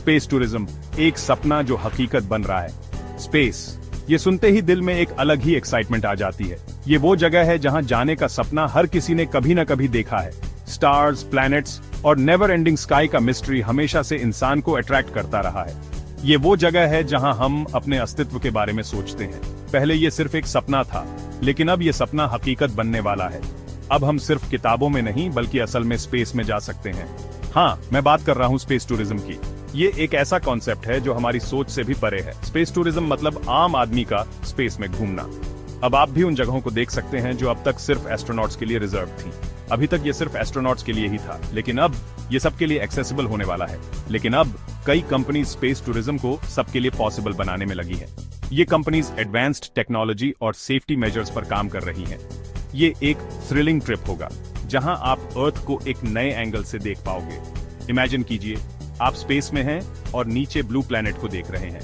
Space tourism, एक सपना जो हकीकत बन रहा है। स्पेस, ये सुनते ही दिल में एक अलग ही एक्साइटमेंट आ जाती है। ये वो जगह है जहां जाने का सपना हर किसी ने कभी ना कभी देखा है। स्टार्स, प्लैनेट्स और नेवर एंडिंग स्काई का मिस्ट्री हमेशा से इंसान को अट्रैक्ट करता रहा है। ये वो जगह है जहां हम अपने अस्तित्व के बारे में सोचते हैं। पहले ये सिर्फ एक सपना था, लेकिन अब ये सपना हकीकत बनने वाला है। अब हम सिर्फ किताबों में नहीं बल्कि असल में स्पेस में जा सकते हैं। हाँ, मैं बात कर रहा हूँ स्पेस टूरिज्म की। ये एक ऐसा कॉन्सेप्ट है जो हमारी सोच से भी परे है। स्पेस टूरिज्म मतलब आम आदमी का स्पेस में घूमना। अब आप भी उन जगहों को देख सकते हैं जो अब तक सिर्फ एस्ट्रोनॉट्स के लिए रिजर्व थी। अभी तक ये सिर्फ एस्ट्रोनॉट्स के लिए ही था, लेकिन अब ये सबके लिए एक्सेसिबल होने वाला है। लेकिन अब कई कंपनीज स्पेस टूरिज्म को सबके लिए पॉसिबल बनाने में लगी है। ये कंपनीज एडवांस्ड टेक्नोलॉजी और सेफ्टी मेजर्स पर काम कर रही हैं। ये एक थ्रिलिंग ट्रिप होगा जहां आप अर्थ को एक नए एंगल से देख पाओगे। इमेजिन कीजिए, आप स्पेस में हैं और नीचे ब्लू प्लैनेट को देख रहे हैं।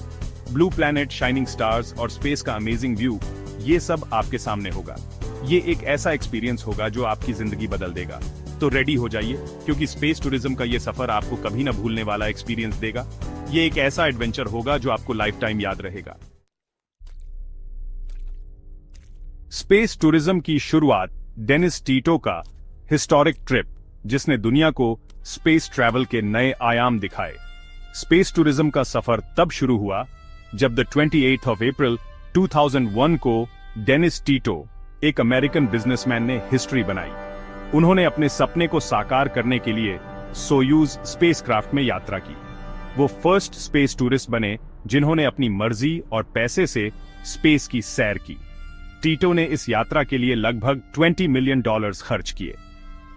ब्लू प्लैनेट, शाइनिंग स्टार्स और स्पेस का अमेजिंग व्यू, ये सब आपके सामने होगा। ये एक ऐसा एक्सपीरियंस होगा जो आपकी जिंदगी बदल देगा। तो रेडी हो जाइए, क्योंकि स्पेस टूरिज्म का ये सफर आपको कभी न भूलने वाला एक्सपीरियंस देगा। ये एक ऐसा एडवेंचर होगा जो आपको लाइफ टाइम याद रहेगा। स्पेस टूरिज्म की शुरुआत डेनिस टीटो का हिस्टोरिक ट्रिप, जिसने दुनिया को स्पेस ट्रैवल के नए आयाम दिखाए। स्पेस टूरिज्म का सफर तब शुरू हुआ जब द 28th of April 2001 को डेनिस टीटो, एक अमेरिकन बिजनेसमैन, ने हिस्ट्री बनाई। उन्होंने अपने सपने को साकार करने के लिए सोयूज स्पेसक्राफ्ट में यात्रा की। वो फर्स्ट स्पेस टूरिस्ट बने जिन्होंने अपनी मर्जी और पैसे से स्पेस की सैर की। टीटो ने इस यात्रा के लिए लगभग $20 मिलियन खर्च किए।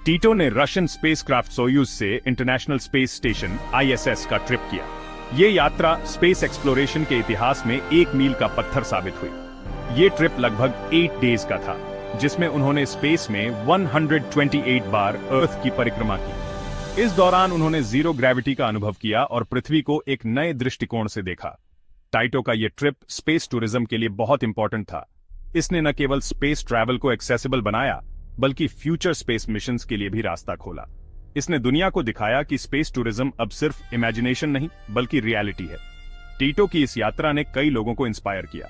टीटो ने रशियन स्पेसक्राफ्ट सोयूज से इंटरनेशनल स्पेस स्टेशन ISS का ट्रिप किया। ये यात्रा स्पेस एक्सप्लोरेशन के इतिहास में एक मील का पत्थर साबित हुई। ये ट्रिप लगभग 8 डेज का था, जिसमें उन्होंने स्पेस में 128 बार अर्थ की परिक्रमा की। इस दौरान उन्होंने जीरो ग्रेविटी का अनुभव किया और पृथ्वी को एक नए दृष्टिकोण से देखा। टीटो का यह ट्रिप स्पेस टूरिज्म के लिए बहुत इंपॉर्टेंट था। इसने न केवल स्पेस ट्रैवल को एक्सेसिबल बनाया, बल्कि फ्यूचर स्पेस मिशंस के लिए भी रास्ता खोला। इसने दुनिया को दिखाया कि स्पेस टूरिज्म अब सिर्फ इमेजिनेशन नहीं बल्कि रियलिटी है। टीटो की इस यात्रा ने कई लोगों को इंस्पायर किया।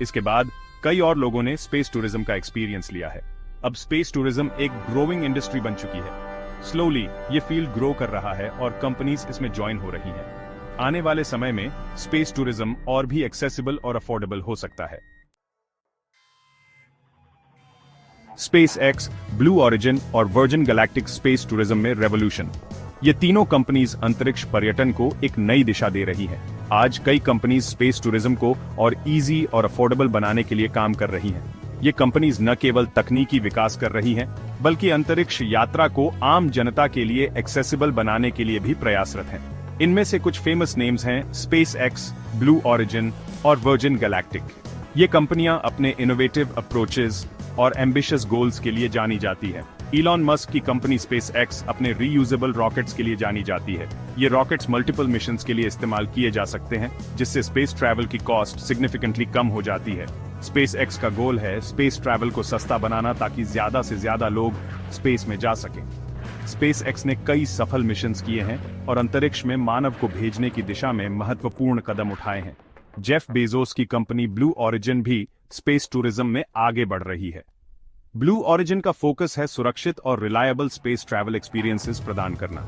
इसके बाद कई और लोगों ने स्पेस टूरिज्म का एक्सपीरियंस लिया है। अब स्पेस टूरिज्म एक ग्रोइंग इंडस्ट्री बन चुकी है। स्लोली ये फील्ड ग्रो कर रहा है और कंपनीज इसमें ज्वाइन हो रही हैं। आने वाले समय में स्पेस टूरिज्म और भी एक्सेसिबल और अफोर्डेबल हो सकता है। SpaceX, ब्लू ओरिजिन और वर्जिन गैलेक्टिक स्पेस टूरिज्म में रेवोल्यूशन। ये तीनों कंपनीज अंतरिक्ष पर्यटन को एक नई दिशा दे रही हैं। आज कई कंपनीज स्पेस टूरिज्म को और इजी और अफोर्डेबल बनाने के लिए काम कर रही हैं। ये कंपनीज न केवल तकनीकी विकास कर रही हैं, बल्कि अंतरिक्ष यात्रा को आम जनता के लिए एक्सेसिबल बनाने के लिए भी प्रयासरत हैं। इनमें से कुछ फेमस नेम्स हैं SpaceX, ब्लू ओरिजिन और वर्जिन गैलेक्टिक। ये कंपनियां अपने इनोवेटिव अप्रोचेस और एम्बिशियस गोल्स के लिए जानी जाती है। इलॉन मस्क की कंपनी SpaceX अपने रीयूजेबल रॉकेट्स के लिए जानी जाती है। ये रॉकेट्स मल्टीपल मिशंस के लिए इस्तेमाल किए जा सकते हैं, जिससे स्पेस ट्रैवल की कॉस्ट सिग्निफिकेंटली कम हो जाती है। SpaceX का गोल है स्पेस ट्रैवल को सस्ता बनाना, ताकि ज्यादा से ज्यादा लोग स्पेस में जा सकें। SpaceX ने कई सफल मिशंस किए हैं और अंतरिक्ष में मानव को भेजने की दिशा में महत्वपूर्ण कदम उठाए हैं। जेफ बेजोस की कंपनी ब्लू ओरिजिन भी स्पेस टूरिज्म में आगे बढ़ रही है। ब्लू ओरिजिन का फोकस है सुरक्षित और रिलायबल स्पेस ट्रैवल एक्सपीरियंसेस प्रदान करना।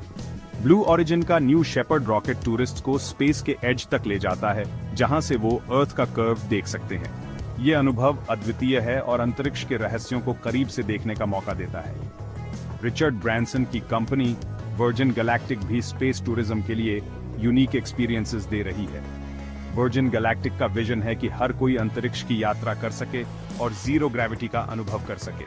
ब्लू ओरिजिन का न्यू शेपर्ड रॉकेट टूरिस्ट को स्पेस के एज तक ले जाता है, जहां से वो अर्थ का कर्व देख सकते हैं। ये अनुभव अद्वितीय है और अंतरिक्ष के रहस्यों को करीब से देखने का मौका देता है। रिचर्ड ब्रांसन की कंपनी वर्जिन गैलेक्टिक भी स्पेस टूरिज्म के लिए यूनिक एक्सपीरियंसेस दे रही है। वर्जिन गैलेक्टिक का विजन है कि हर कोई अंतरिक्ष की यात्रा कर सके और जीरो ग्रेविटी का अनुभव कर सके।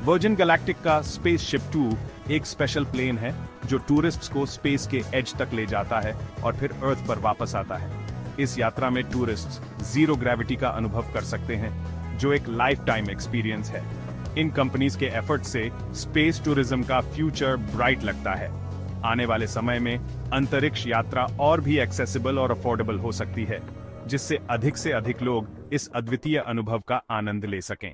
वर्जिन गैलेक्टिक का स्पेसशिप 2 एक स्पेशल प्लेन है जो टूरिस्ट्स को स्पेस के एज तक ले जाता है और फिर अर्थ पर वापस आता है। इस यात्रा में टूरिस्ट्स जीरो ग्रेविटी का अनुभव कर सकते हैं, जो एक लाइफ टाइम एक्सपीरियंस है। इन कंपनीज के एफर्ट से स्पेस टूरिज्म का फ्यूचर ब्राइट लगता है। आने वाले समय में अंतरिक्ष यात्रा और भी एक्सेसिबल और अफोर्डेबल हो सकती है, जिससे अधिक से अधिक लोग इस अद्वितीय अनुभव का आनंद ले सकें।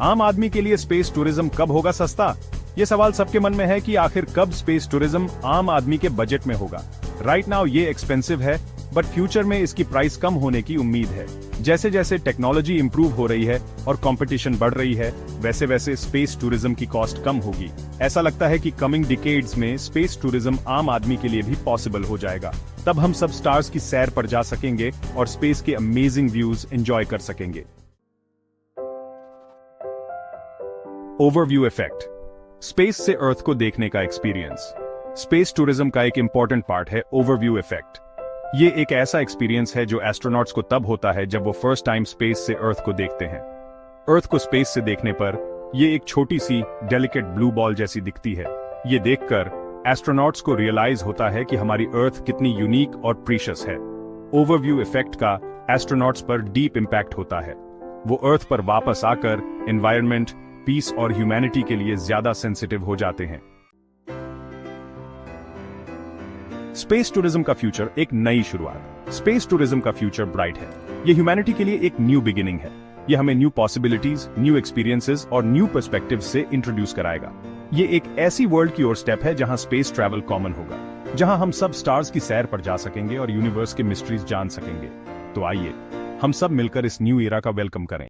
आम आदमी के लिए स्पेस टूरिज्म कब होगा सस्ता? ये सवाल सबके मन में है कि आखिर कब स्पेस टूरिज्म आम आदमी के बजट में होगा। राइट नाउ ये एक्सपेंसिव है, बट फ्यूचर में इसकी प्राइस कम होने की उम्मीद है। जैसे जैसे टेक्नोलॉजी इंप्रूव हो रही है और कंपटीशन बढ़ रही है, वैसे वैसे स्पेस टूरिज्म की कॉस्ट कम होगी। ऐसा लगता है कि कमिंग डिकेड्स में स्पेस टूरिज्म आम आदमी के लिए भी पॉसिबल हो जाएगा। तब हम सब स्टार्स की सैर पर जा सकेंगे और स्पेस के अमेजिंग व्यूज एंजॉय कर सकेंगे। ओवरव्यू इफेक्ट, स्पेस से अर्थ को देखने का एक्सपीरियंस। स्पेस टूरिज्म का एक इंपॉर्टेंट पार्ट है ओवरव्यू इफेक्ट। ये एक ऐसा एक्सपीरियंस है जो एस्ट्रोनॉट्स को तब होता है जब वो फर्स्ट टाइम स्पेस से अर्थ को देखते हैं। अर्थ को स्पेस से देखने पर ये एक छोटी सी डेलिकेट ब्लू बॉल जैसी दिखती है। ये देखकर एस्ट्रोनॉट्स को रियलाइज होता है कि हमारी अर्थ कितनी यूनिक और प्रीशियस है। ओवरव्यू इफेक्ट का एस्ट्रोनॉट्स पर डीप इंपैक्ट होता है। वो अर्थ पर वापस आकर एनवायरनमेंट, पीस और ह्यूमैनिटी के लिए ज्यादा सेंसिटिव हो जाते हैं। स्पेस टूरिज्म का फ्यूचर एक नई शुरुआत। स्पेस टूरिज्म का फ्यूचर ब्राइट है। ये ह्यूमैनिटी के लिए एक न्यू बिगिनिंग है। ये हमें न्यू पॉसिबिलिटीज, न्यू एक्सपीरियंसेस और न्यू पर्सपेक्टिव से इंट्रोड्यूस कराएगा। ये एक ऐसी वर्ल्ड की ओर स्टेप है जहां स्पेस ट्रैवल कॉमन होगा, जहां हम सब स्टार्स की सैर पर जा सकेंगे और यूनिवर्स के मिस्ट्रीज जान सकेंगे। तो आइए हम सब मिलकर इस न्यू एरा का वेलकम करें।